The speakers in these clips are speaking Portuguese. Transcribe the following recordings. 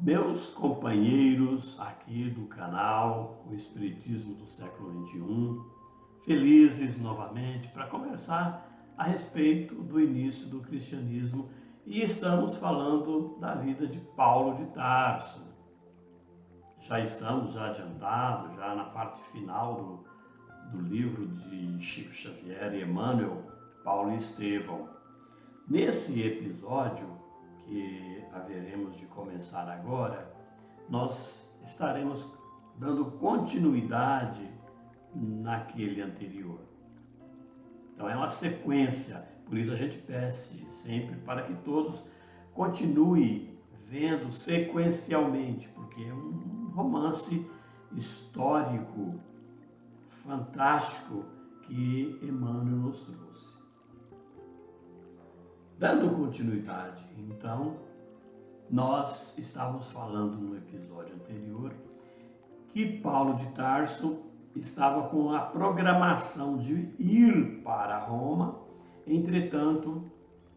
Meus companheiros aqui do canal O Espiritismo do Século XXI, felizes novamente para conversar a respeito do início do cristianismo e estamos falando da vida de Paulo de Tarso. Já estamos adiantados, já na parte final do livro de Chico Xavier e Emmanuel, Paulo e Estevão. Nesse episódio que haveremos de começar agora, nós estaremos dando continuidade naquele anterior. Então é uma sequência, por isso a gente pede sempre para que todos continuem vendo sequencialmente, porque é um romance histórico fantástico que Emmanuel nos trouxe. Dando continuidade, então, nós estávamos falando no episódio anterior que Paulo de Tarso estava com a programação de ir para Roma, entretanto,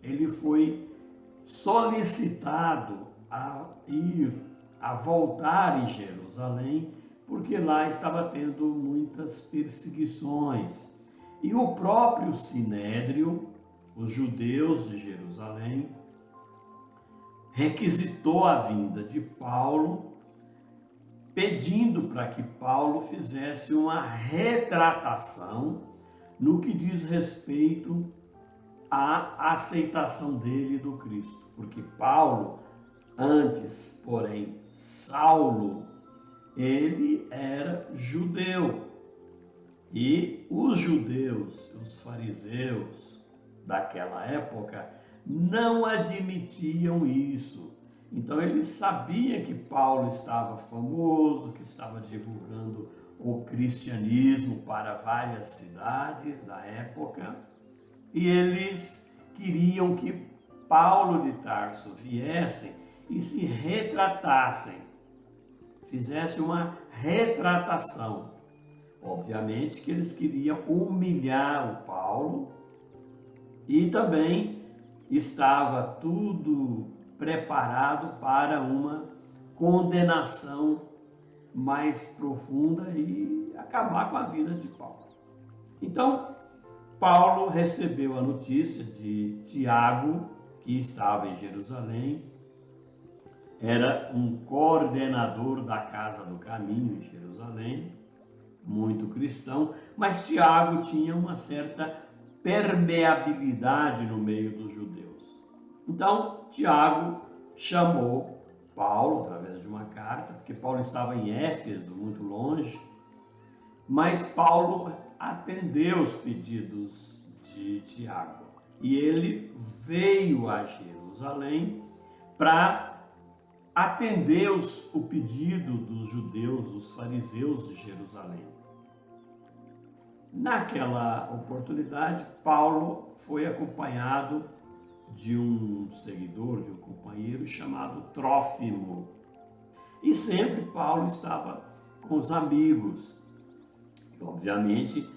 ele foi solicitado a voltar em Jerusalém, porque lá estava tendo muitas perseguições. E o próprio Sinédrio, os judeus de Jerusalém, requisitou a vinda de Paulo, pedindo para que Paulo fizesse uma retratação no que diz respeito à aceitação dele do Cristo. Porque Paulo, antes, porém, Saulo, ele era judeu. E os judeus, os fariseus daquela época, não admitiam isso. Então ele sabia que Paulo estava famoso, que estava divulgando o cristianismo para várias cidades da época, e eles queriam que Paulo de Tarso viessem e se retratassem, fizesse uma retratação. Obviamente que eles queriam humilhar o Paulo e também estava tudo preparado para uma condenação mais profunda e acabar com a vida de Paulo. Então, Paulo recebeu a notícia de Tiago, que estava em Jerusalém, era um coordenador da Casa do Caminho em Jerusalém, muito cristão, mas Tiago tinha uma certa permeabilidade no meio dos judeus. Então, Tiago chamou Paulo através de uma carta, porque Paulo estava em Éfeso, muito longe, mas Paulo atendeu os pedidos de Tiago e ele veio a Jerusalém para atender o pedido dos judeus, dos fariseus de Jerusalém. Naquela oportunidade, Paulo foi acompanhado de um seguidor, de um companheiro chamado Trófimo. E sempre Paulo estava com os amigos. E, obviamente,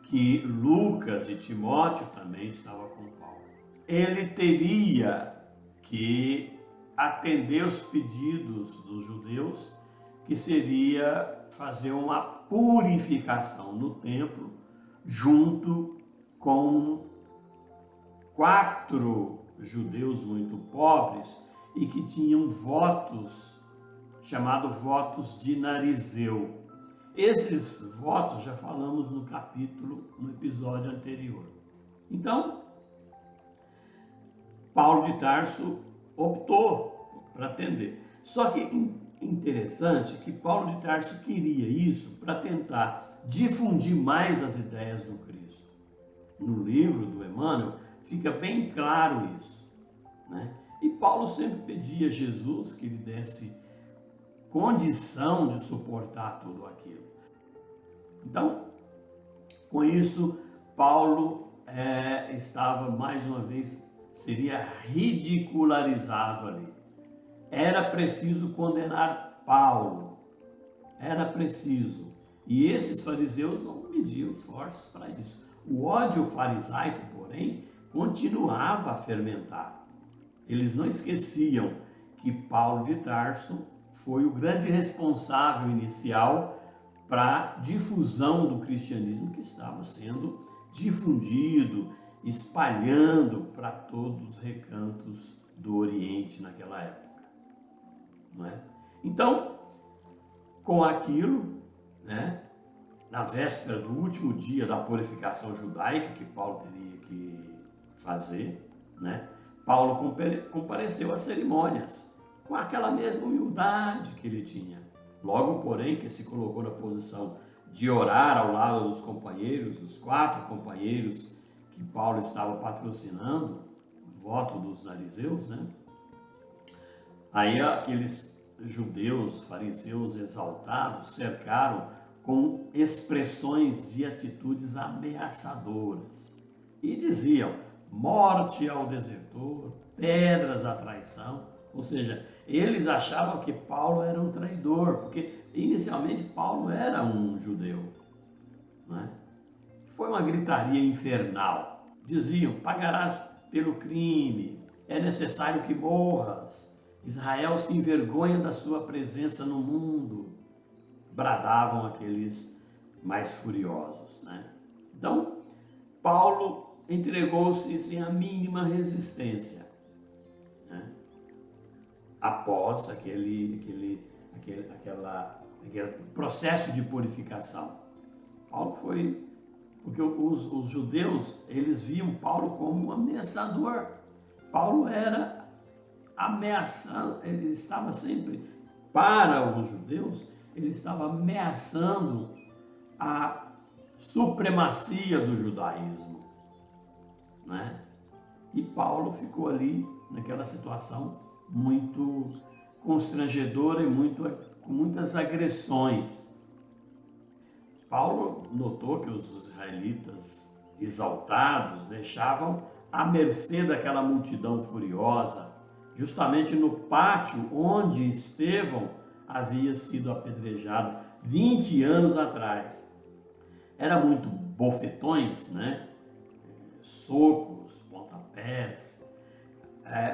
que Lucas e Timóteo também estavam com Paulo. Ele teria que atender os pedidos dos judeus, que seria fazer uma purificação no templo, junto com 4 judeus muito pobres e que tinham votos, chamados votos de Narizeu. Esses votos já falamos no episódio anterior. Então, Paulo de Tarso optou para atender. Só que interessante que Paulo de Tarso queria isso para tentar difundir mais as ideias do Cristo. No livro do Emmanuel fica bem claro isso, né? E Paulo sempre pedia a Jesus que lhe desse condição de suportar tudo aquilo. Então, com isso, Paulo estava mais uma vez, seria ridicularizado ali. Era preciso condenar Paulo, era preciso. E esses fariseus não mediam esforços para isso. O ódio farisaico, porém, continuava a fermentar. Eles não esqueciam que Paulo de Tarso foi o grande responsável inicial para a difusão do cristianismo que estava sendo difundido, espalhando para todos os recantos do Oriente naquela época, não é? Então, com aquilo, né, na véspera do último dia da purificação judaica que Paulo teria que fazer, né, Paulo compareceu às cerimônias com aquela mesma humildade que ele tinha. Logo, porém, que se colocou na posição de orar ao lado dos companheiros, dos 4 companheiros que Paulo estava patrocinando, o voto dos narizeus, né? Aí aqueles judeus, fariseus exaltados, cercaram com expressões de atitudes ameaçadoras e diziam: morte ao desertor, pedras à traição. Ou seja, eles achavam que Paulo era um traidor, porque inicialmente Paulo era um judeu, não é? Foi uma gritaria infernal. Diziam: pagarás pelo crime, é necessário que morras. Israel se envergonha da sua presença no mundo. Bradavam aqueles mais furiosos, né? Então, Paulo entregou-se sem a mínima resistência, né? Após aquele processo de purificação. Paulo foi, porque os judeus, eles viam Paulo como um ameaçador. Paulo era ameaçando, ele estava sempre, para os judeus, ele estava ameaçando a supremacia do judaísmo, né? E Paulo ficou ali naquela situação muito constrangedora e com muitas agressões. Paulo notou que os israelitas exaltados deixavam à mercê daquela multidão furiosa, justamente no pátio onde Estevão havia sido apedrejado 20 anos atrás. Era muito bofetões, né? Socos, pontapés.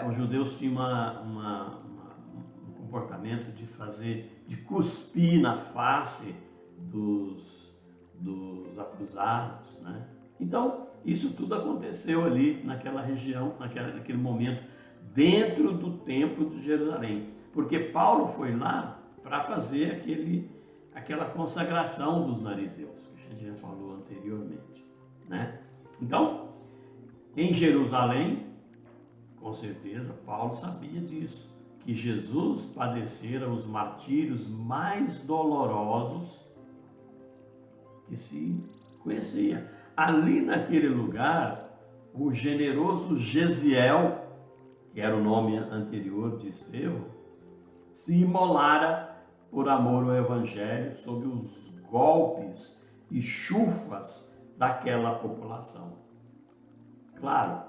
Os judeus tinham um comportamento de cuspir na face dos acusados, né? Então, isso tudo aconteceu ali naquela região, naquele momento, dentro do templo de Jerusalém, porque Paulo foi lá para fazer aquela consagração dos narizeus, que a gente já falou anteriormente, né? Então, em Jerusalém, com certeza, Paulo sabia disso, que Jesus padecera os martírios mais dolorosos que se conhecia. Ali naquele lugar, o generoso Gesiel, que era o nome anterior de Estevão, se imolara por amor ao Evangelho sob os golpes e chufas daquela população. Claro,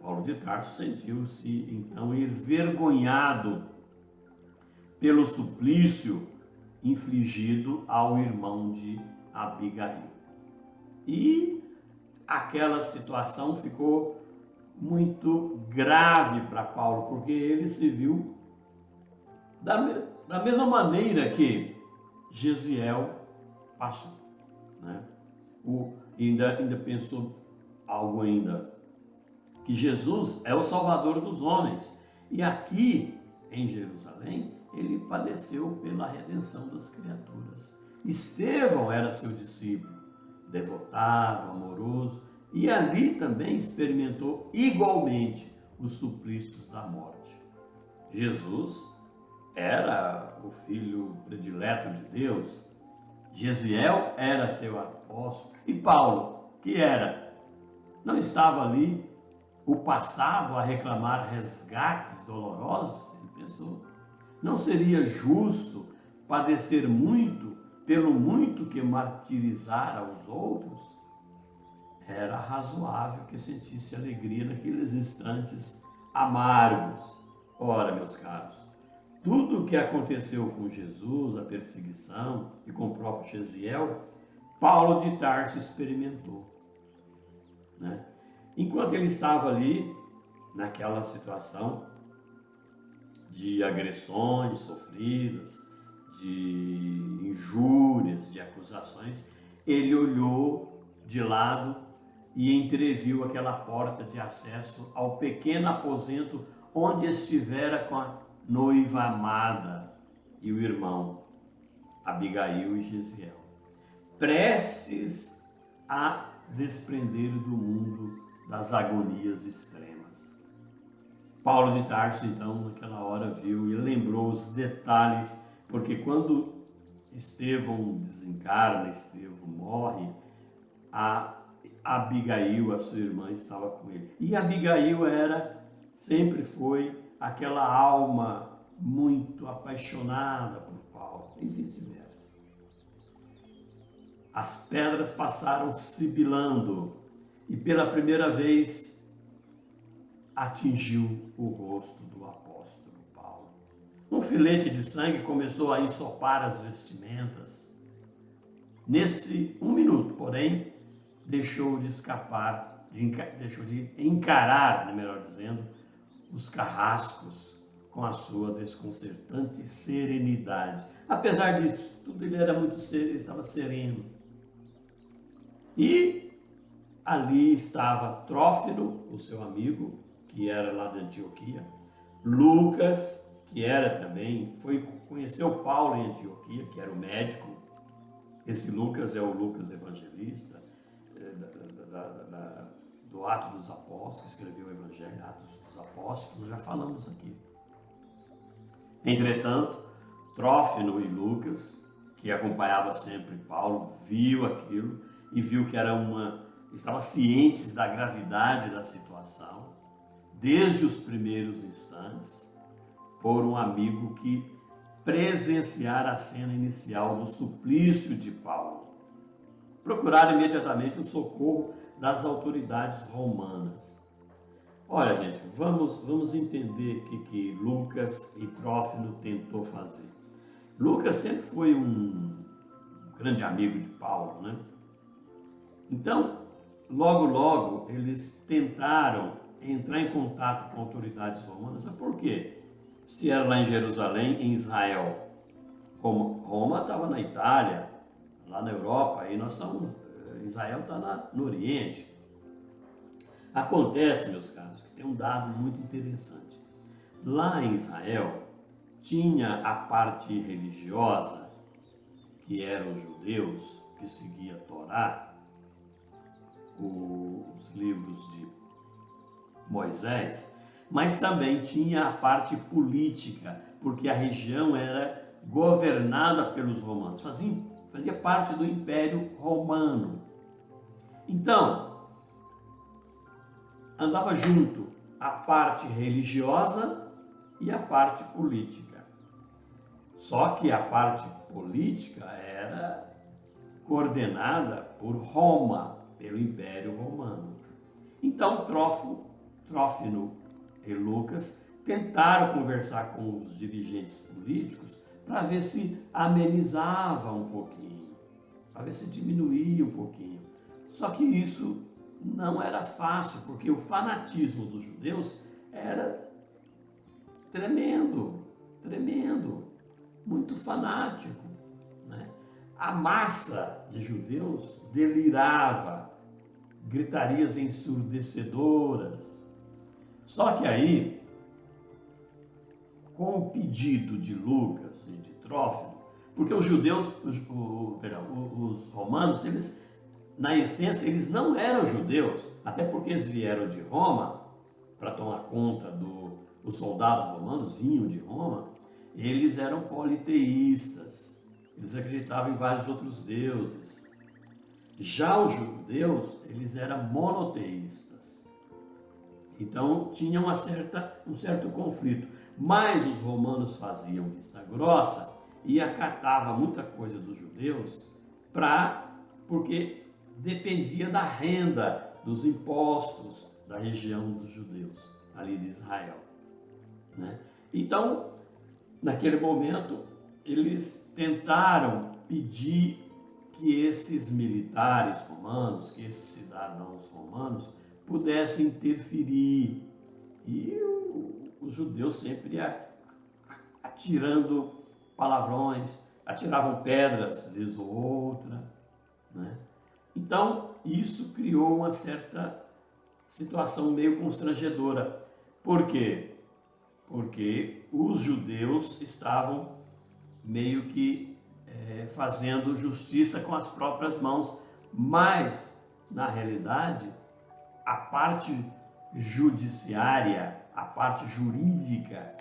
Paulo de Tarso sentiu-se então envergonhado pelo suplício infligido ao irmão de Abigail. E aquela situação ficou muito grave para Paulo, porque ele se viu da mesma maneira que Gesiel passou, né? Ainda pensou algo ainda, que Jesus é o Salvador dos homens, e aqui em Jerusalém ele padeceu pela redenção das criaturas. Estevão era seu discípulo, devotado, amoroso, e ali também experimentou igualmente os suplícios da morte. Jesus era o filho predileto de Deus, Gesiel era seu apóstolo, e Paulo, que era? Não estava ali o passado a reclamar resgates dolorosos? Ele pensou, não seria justo padecer muito pelo muito que martirizara os outros? Era razoável que sentisse alegria naqueles instantes amargos. Ora, meus caros, tudo o que aconteceu com Jesus, a perseguição e com o próprio Gesiel, Paulo de Tarso experimentou, né? Enquanto ele estava ali, naquela situação de agressões sofridas, de injúrias, de acusações, ele olhou de lado e entreviu aquela porta de acesso ao pequeno aposento onde estivera com a noiva amada e o irmão, Abigail e Gesiel, prestes a desprender do mundo das agonias extremas. Paulo de Tarso, então, naquela hora viu e lembrou os detalhes, porque quando Estevão desencarna, Estevão morre, a Abigail, a sua irmã, estava com ele. E Abigail sempre foi aquela alma muito apaixonada por Paulo, e vice-versa. As pedras passaram sibilando e pela primeira vez atingiu o rosto do apóstolo Paulo. Um filete de sangue começou a ensopar as vestimentas. Nesse um minuto, porém, deixou de escapar, deixou de encarar, melhor dizendo, os carrascos com a sua desconcertante serenidade. Apesar disso tudo, ele era muito sério, ele estava sereno. E ali estava Trófimo, o seu amigo, que era lá de Antioquia, Lucas, que era também, conheceu Paulo em Antioquia, que era o médico. Esse Lucas é o Lucas evangelista, do Atos dos Apóstolos, que escreveu o Evangelho, Atos dos Apóstolos, já falamos aqui. Entretanto, Trófimo e Lucas, que acompanhava sempre Paulo, viu aquilo e viu que estava cientes da gravidade da situação, desde os primeiros instantes, por um amigo que presenciara a cena inicial do suplício de Paulo. Procuraram imediatamente o socorro das autoridades romanas. Olha, gente, vamos entender o que Lucas e Trófimo tentou fazer. Lucas sempre foi um grande amigo de Paulo, né? Então, logo eles tentaram entrar em contato com autoridades romanas. Mas por quê? Se era lá em Jerusalém, em Israel. Roma estava na Itália, lá na Europa, e Israel está no Oriente. Acontece, meus caros, que tem um dado muito interessante. Lá em Israel, tinha a parte religiosa, que eram os judeus, que seguia a Torá, os livros de Moisés, mas também tinha a parte política, porque a região era governada pelos romanos, fazia parte do Império Romano. Então, andava junto a parte religiosa e a parte política. Só que a parte política era coordenada por Roma, pelo Império Romano. Então, Trófimo e Lucas tentaram conversar com os dirigentes políticos para ver se amenizava um pouquinho, para ver se diminuía um pouquinho. Só que isso não era fácil, porque o fanatismo dos judeus era tremendo, muito fanático, né? A massa de judeus delirava, gritarias ensurdecedoras. Só que aí, com o pedido de Lucas e de Trófimo, porque os judeus, os romanos, eles, na essência, eles não eram judeus, até porque eles vieram de Roma para tomar conta os soldados romanos vinham de Roma, eles eram politeístas, eles acreditavam em vários outros deuses. Já os judeus, eles eram monoteístas. Então, tinha um certo conflito. Mas os romanos faziam vista grossa e acatavam muita coisa dos judeus porque dependia da renda, dos impostos da região dos judeus, ali de Israel, né? Então, naquele momento, eles tentaram pedir que esses militares romanos, que esses cidadãos romanos pudessem interferir. E os judeus sempre atirando palavrões, atiravam pedras, vez ou outra, né? Então, isso criou uma certa situação meio constrangedora. Por quê? Porque os judeus estavam meio que fazendo justiça com as próprias mãos, mas, na realidade, a parte judiciária, a parte jurídica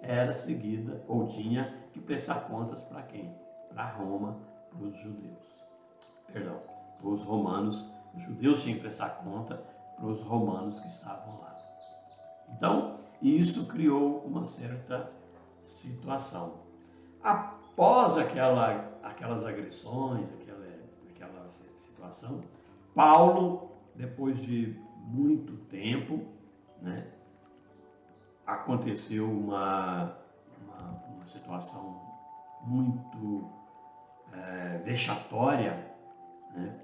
era seguida, ou tinha que prestar contas para quem? Para Roma, para os judeus. Perdão, para os romanos. Os judeus tinham que prestar conta para os romanos que estavam lá. Então, isso criou uma certa situação. Após aquelas agressões, aquela situação, Paulo, depois de muito tempo, né, aconteceu uma situação muito vexatória, né?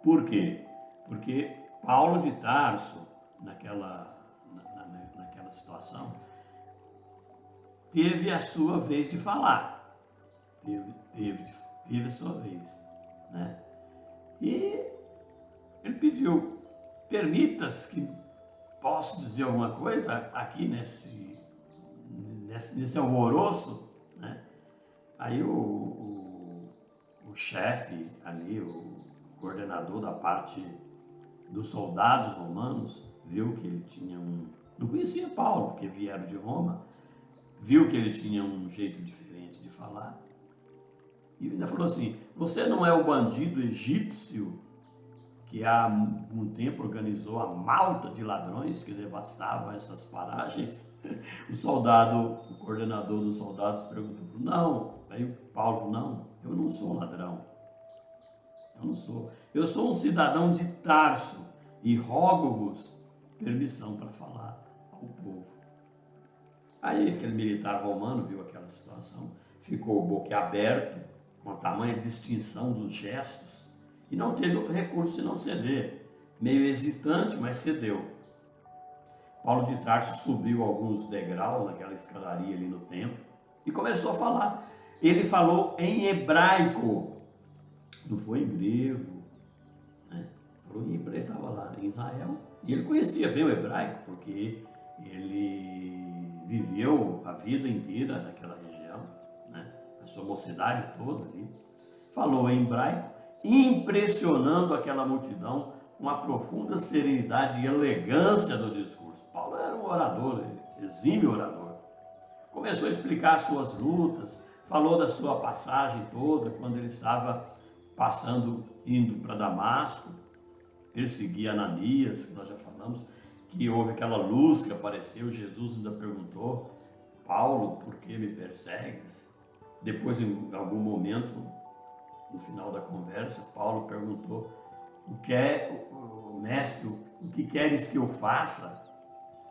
Por quê? Porque Paulo de Tarso, naquela situação, teve a sua vez de falar, teve a sua vez, né? E ele pediu, permitas que posso dizer alguma coisa aqui nesse alvoroço, né? Aí o chefe ali, o coordenador da parte dos soldados romanos, viu que ele tinha não conhecia Paulo, porque vieram de Roma, viu que ele tinha um jeito diferente de falar, e ainda falou assim: você não é o bandido egípcio que há um tempo organizou a malta de ladrões que devastavam essas paragens? O coordenador dos soldados perguntou: não. Aí Paulo falou: não, eu não sou ladrão. Eu não sou. Eu sou um cidadão de Tarso e rogo-vos permissão para falar ao povo. Aí aquele militar romano viu aquela situação, ficou boquiaberto com a tamanha distinção dos gestos e não teve outro recurso senão ceder. Meio hesitante, mas cedeu. Paulo de Tarso subiu alguns degraus naquela escadaria ali no templo e começou a falar. Ele falou em hebraico, não foi em grego, né? Falou em hebraico, estava lá em Israel, e ele conhecia bem o hebraico, porque ele viveu a vida inteira naquela região, né? A sua mocidade toda ali. Falou em hebraico, impressionando aquela multidão com a profunda serenidade e elegância do discurso. Paulo era um orador, exímio orador. Começou a explicar suas lutas, falou da sua passagem toda, quando ele estava indo para Damasco, perseguia Ananias, que nós já falamos, que houve aquela luz que apareceu. Jesus ainda perguntou: Paulo, por que me persegues? Depois, em algum momento, no final da conversa, Paulo perguntou: mestre, o que queres que eu faça?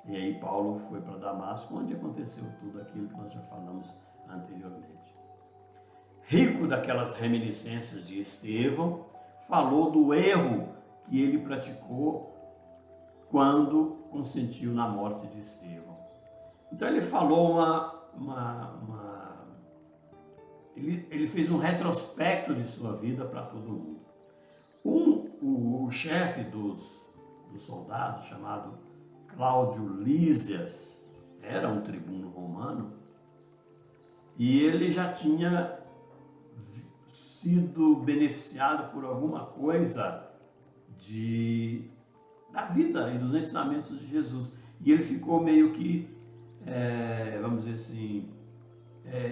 E aí Paulo foi para Damasco, onde aconteceu tudo aquilo que nós já falamos anteriormente. Rico daquelas reminiscências de Estevão, falou do erro que ele praticou quando consentiu na morte de Estevão. Então ele falou ele fez um retrospecto de sua vida para todo mundo. O chefe dos soldados, chamado Cláudio Lísias, era um tribuno romano, e ele já tinha sido beneficiado por alguma coisa da vida e dos ensinamentos de Jesus. E ele ficou meio que, vamos dizer assim,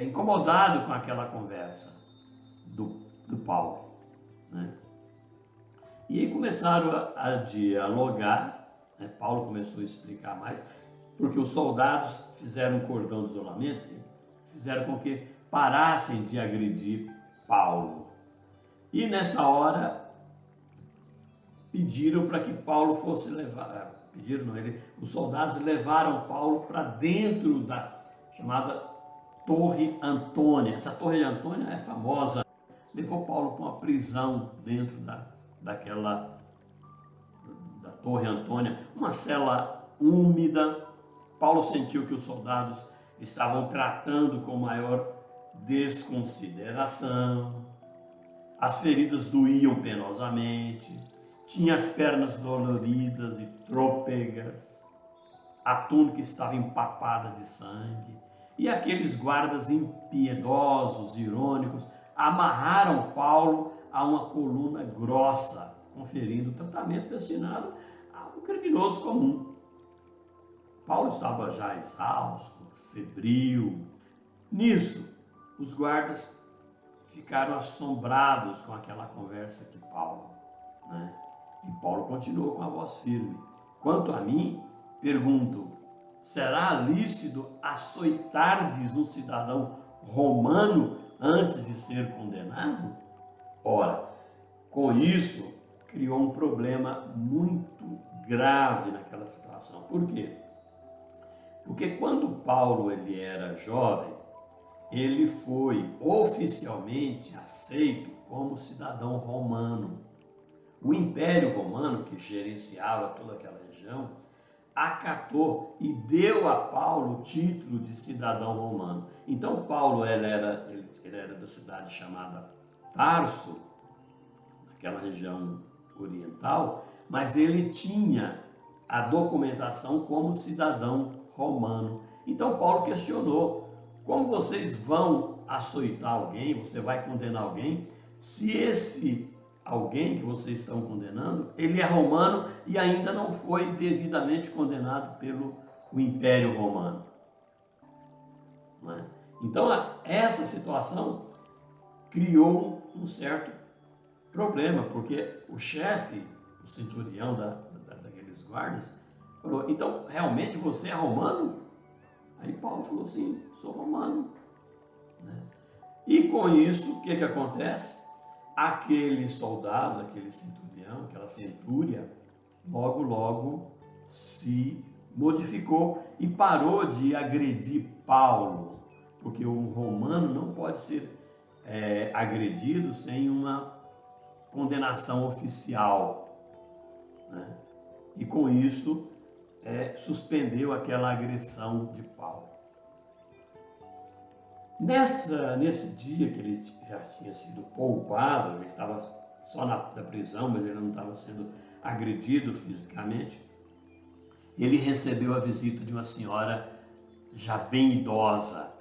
incomodado com aquela conversa do Paulo, né? E aí começaram a dialogar, né? Paulo começou a explicar mais, porque os soldados fizeram um cordão de isolamento, fizeram com que parassem de agredir Paulo. E nessa hora pediram para que Paulo fosse levado, os soldados levaram Paulo para dentro da chamada Torre Antônia. Essa Torre de Antônia é famosa. Levou Paulo para uma prisão dentro da Torre Antônia, uma cela úmida. Paulo sentiu que os soldados estavam tratando com maior desconsideração, as feridas doíam penosamente, tinha as pernas doloridas e trôpegas, a túnica estava empapada de sangue, e aqueles guardas impiedosos, irônicos, amarraram Paulo a uma coluna grossa, conferindo o tratamento destinado a um criminoso comum. Paulo estava já exausto, febril. Nisso, os guardas ficaram assombrados com aquela conversa de Paulo, né? E Paulo continuou com a voz firme. Quanto a mim, pergunto, será lícito açoitardes um cidadão romano antes de ser condenado? Ora, com isso, criou um problema muito grave naquela situação. Por quê? Porque quando Paulo ele era jovem, ele foi oficialmente aceito como cidadão romano. O Império Romano, que gerenciava toda aquela região, acatou e deu a Paulo o título de cidadão romano. Então Paulo ele era da cidade chamada Tarso, naquela região oriental, mas ele tinha a documentação como cidadão romano. Então Paulo questionou: como vocês vão açoitar alguém, você vai condenar alguém, se esse alguém que vocês estão condenando, ele é romano e ainda não foi devidamente condenado pelo o Império Romano? Não é? Então, essa situação criou um certo problema, porque o chefe, o centurião daqueles guardas, falou: então, realmente você é romano? Aí Paulo falou: sim, sou romano. Né? E com isso, o que acontece? Aqueles soldados, aquele centurião, aquela centúria, logo se modificou e parou de agredir Paulo, porque o romano não pode ser agredido sem uma condenação oficial, né? E com isso suspendeu aquela agressão de Paulo. Nesse dia que ele já tinha sido poupado, ele estava só na prisão, mas ele não estava sendo agredido fisicamente, ele recebeu a visita de uma senhora já bem idosa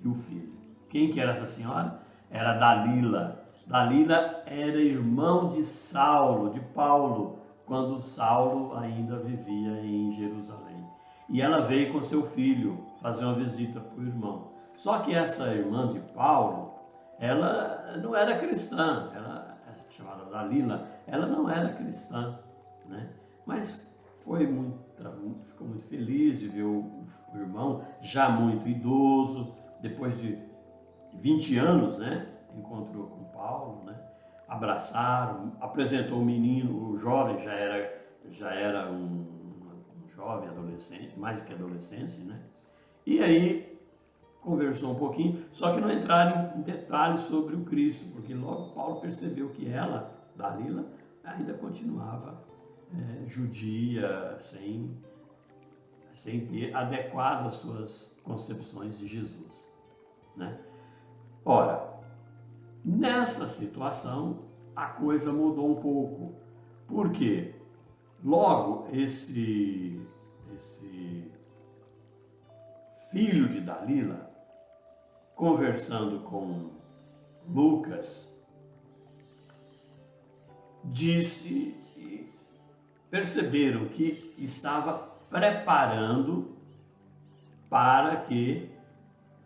e o filho. Quem que era essa senhora? Era Dalila. Dalila era irmão de Saulo, de Paulo, quando Saulo ainda vivia em Jerusalém. E ela veio com seu filho fazer uma visita para o irmão. Só que essa irmã de Paulo, ela não era cristã, ela chamada Dalila, ela não era cristã, né? Mas ficou muito feliz de ver o irmão já muito idoso, depois de 20 anos, né? Encontrou com Paulo, né? Abraçaram, apresentou o menino, o jovem já era um jovem adolescente, mais que adolescente, né? E aí conversou um pouquinho, só que não entraram em detalhes sobre o Cristo, porque logo Paulo percebeu que ela, Dalila, ainda continuava judia, sem ter adequado as suas concepções de Jesus, né? Ora, nessa situação a coisa mudou um pouco, porque logo esse filho de Dalila, conversando com Lucas, disse e perceberam que estava preparando para que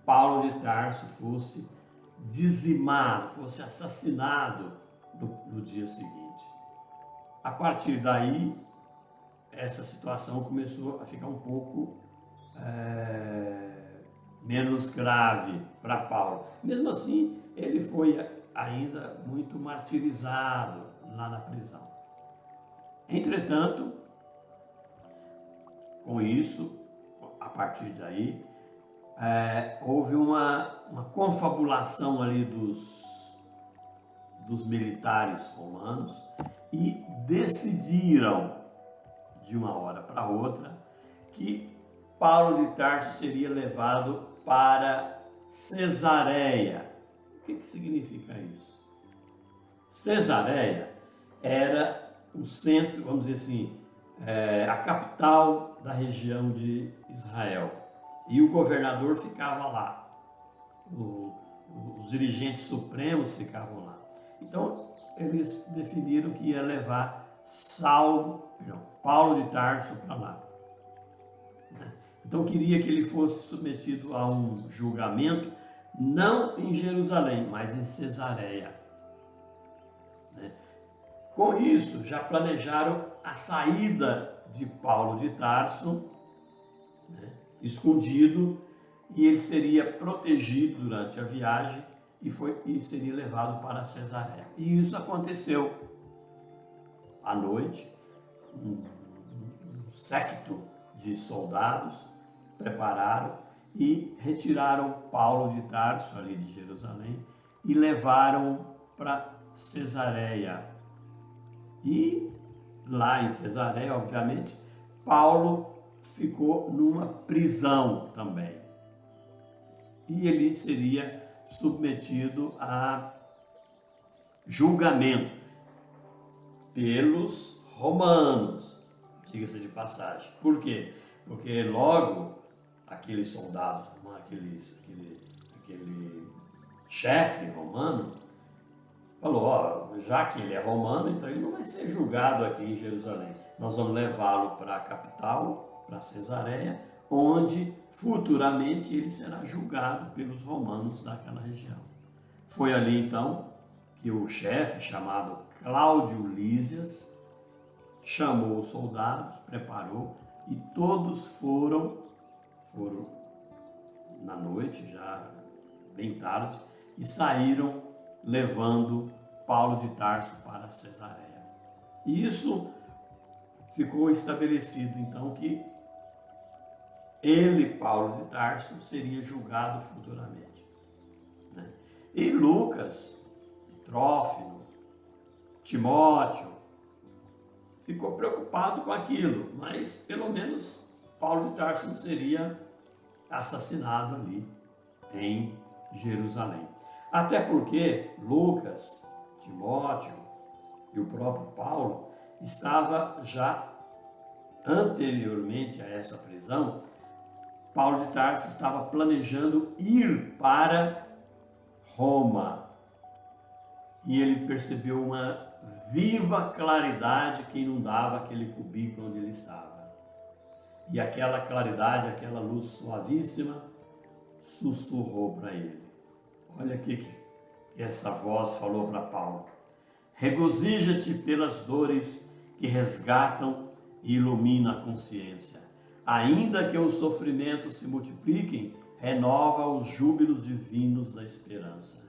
Paulo de Tarso fosse dizimado, fosse assassinado no dia seguinte. A partir daí, essa situação começou a ficar um pouco menos grave para Paulo. Mesmo assim, ele foi ainda muito martirizado lá na prisão. Entretanto, com isso, a partir daí, houve uma confabulação ali dos militares romanos e decidiram, de uma hora para outra, que Paulo de Tarso seria levado para Cesareia. O que significa isso? Cesareia era o centro, vamos dizer assim, a capital da região de Israel. E o governador ficava lá. Os dirigentes supremos ficavam lá. Então, eles definiram que ia levar Paulo de Tarso para lá. Então, queria que ele fosse submetido a um julgamento, não em Jerusalém, mas em Cesareia. Com isso, já planejaram a saída de Paulo de Tarso, escondido, e ele seria protegido durante a viagem e seria levado para Cesareia. E isso aconteceu. À noite, um séquito de soldados prepararam e retiraram Paulo de Tarso, ali de Jerusalém, e levaram para Cesareia. E lá em Cesareia, obviamente, Paulo ficou numa prisão também. E ele seria submetido a julgamento pelos romanos, diga-se de passagem. Por quê? Porque logo aqueles soldados, aquele chefe romano, falou, já que ele é romano, então ele não vai ser julgado aqui em Jerusalém. Nós vamos levá-lo para a capital, para Cesareia, onde futuramente ele será julgado pelos romanos daquela região. Foi ali então que o chefe, chamado Cláudio Lísias, chamou os soldados, preparou, e todos foram na noite, já bem tarde, e saíram levando Paulo de Tarso para Cesareia. E isso ficou estabelecido então que ele, Paulo de Tarso, seria julgado futuramente. E Lucas, Trófimo, Timóteo, ficou preocupado com aquilo, mas pelo menos Paulo de Tarso não seria assassinado ali em Jerusalém. Até porque Lucas, Timóteo e o próprio Paulo estava já anteriormente a essa prisão. Paulo de Tarso estava planejando ir para Roma. E ele percebeu uma viva claridade que inundava aquele cubículo onde ele estava. E aquela claridade, aquela luz suavíssima, sussurrou para ele. Olha o que essa voz falou para Paulo. Regozija-te pelas dores que resgatam e iluminam a consciência. Ainda que os sofrimentos se multipliquem, renova os júbilos divinos da esperança.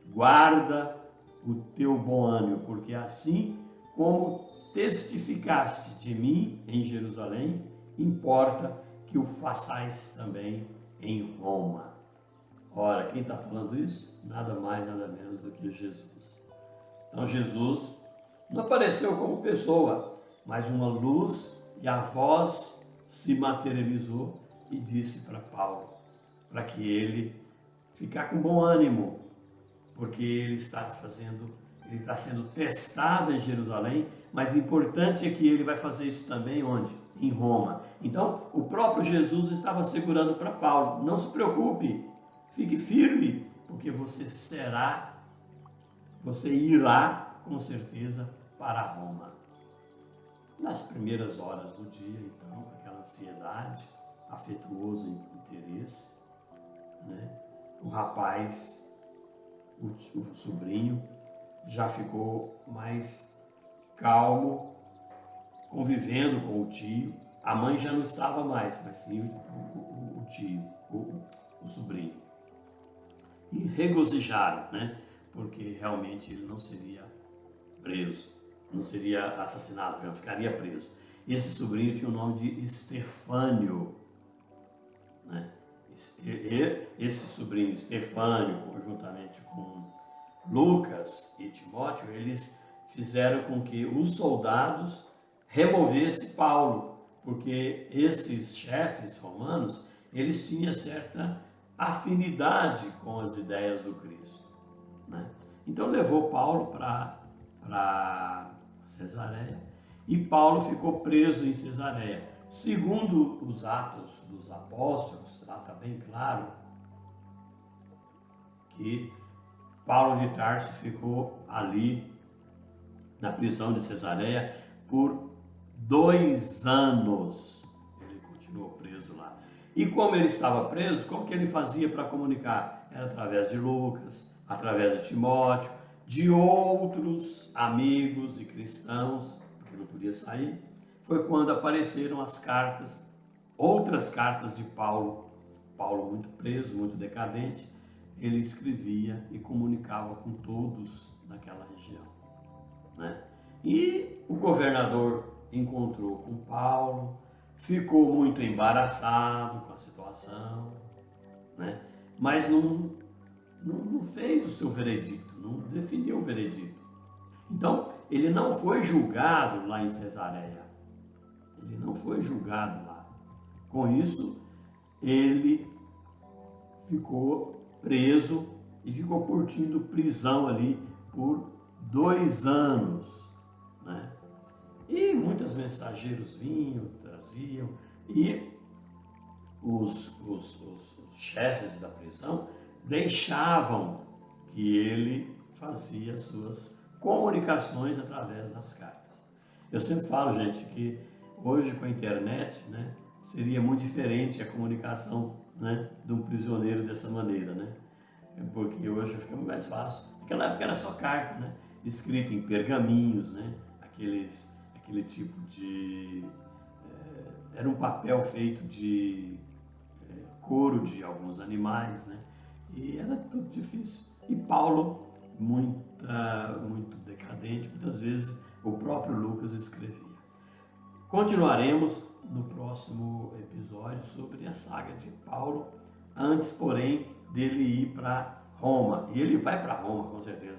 Guarda o teu bom ânimo, porque assim como testificaste de mim em Jerusalém, importa que o façais também em Roma. Ora, quem está falando isso? Nada mais, nada menos do que Jesus. Então Jesus não apareceu como pessoa, mas uma luz, e a voz se materializou e disse para Paulo, para que ele ficar com bom ânimo, porque ele está sendo testado em Jerusalém, mas importante é que ele vai fazer isso também onde? Em Roma. Então, o próprio Jesus estava segurando para Paulo, não se preocupe, fique firme, porque você irá com certeza para Roma. Nas primeiras horas do dia, então, aquela ansiedade, afetuoso interesse, o rapaz, o sobrinho, já ficou mais calmo, convivendo com o tio. A mãe já não estava mais, mas sim o tio, o sobrinho. E regozijaram, porque realmente ele não seria preso, não seria assassinado, ele ficaria preso. E esse sobrinho tinha o nome de Estefânio, Esse sobrinho Estefânio, conjuntamente com Lucas e Timóteo, eles fizeram com que os soldados removessem Paulo, porque esses chefes romanos, eles tinham certa afinidade com as ideias do Cristo, né? Então levou Paulo para Cesareia, e Paulo ficou preso em Cesareia. Segundo os Atos dos Apóstolos, está bem claro que Paulo de Tarso ficou ali na prisão de Cesareia por 2 anos. Ele continuou preso lá. E como ele estava preso, como que ele fazia para comunicar? Era através de Lucas, através de Timóteo, de outros amigos e cristãos, porque não podia sair. Foi quando apareceram as cartas, outras cartas de Paulo. Paulo muito preso, muito decadente, ele escrevia e comunicava com todos naquela região, né? E o governador encontrou com Paulo, ficou muito embaraçado com a situação, né? Mas não fez o seu veredicto, não definiu o veredicto. Então, ele não foi julgado lá em Cesareia. Ele não foi julgado lá. Com isso, ele ficou preso e ficou curtindo prisão ali por 2 anos, né? E muitos mensageiros vinham, traziam, e os chefes da prisão deixavam que ele fazia suas comunicações através das cartas. Eu sempre falo, gente, que hoje com a internet, né, seria muito diferente a comunicação, né, de um prisioneiro dessa maneira, né? Porque hoje fica muito mais fácil. Naquela época era só carta, né, escrita em pergaminhos, né, aquele tipo de... era um papel feito de couro de alguns animais, né? E era tudo difícil. E Paulo, muito decadente, muitas vezes o próprio Lucas escrevia. Continuaremos no próximo episódio sobre a saga de Paulo, antes, porém, dele ir para Roma. E ele vai para Roma, com certeza.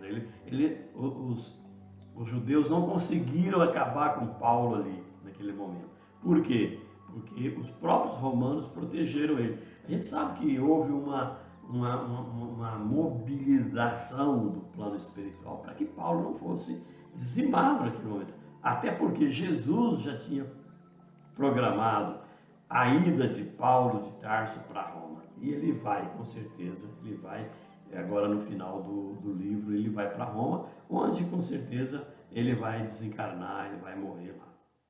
Os judeus não conseguiram acabar com Paulo ali, naquele momento. Por quê? Porque os próprios romanos protegeram ele. A gente sabe que houve uma mobilização do plano espiritual para que Paulo não fosse dizimado naquele momento. Até porque Jesus já tinha programado a ida de Paulo de Tarso para Roma. E ele vai, com certeza, ele vai, agora no final do livro, ele vai para Roma, onde com certeza ele vai desencarnar, ele vai morrer lá.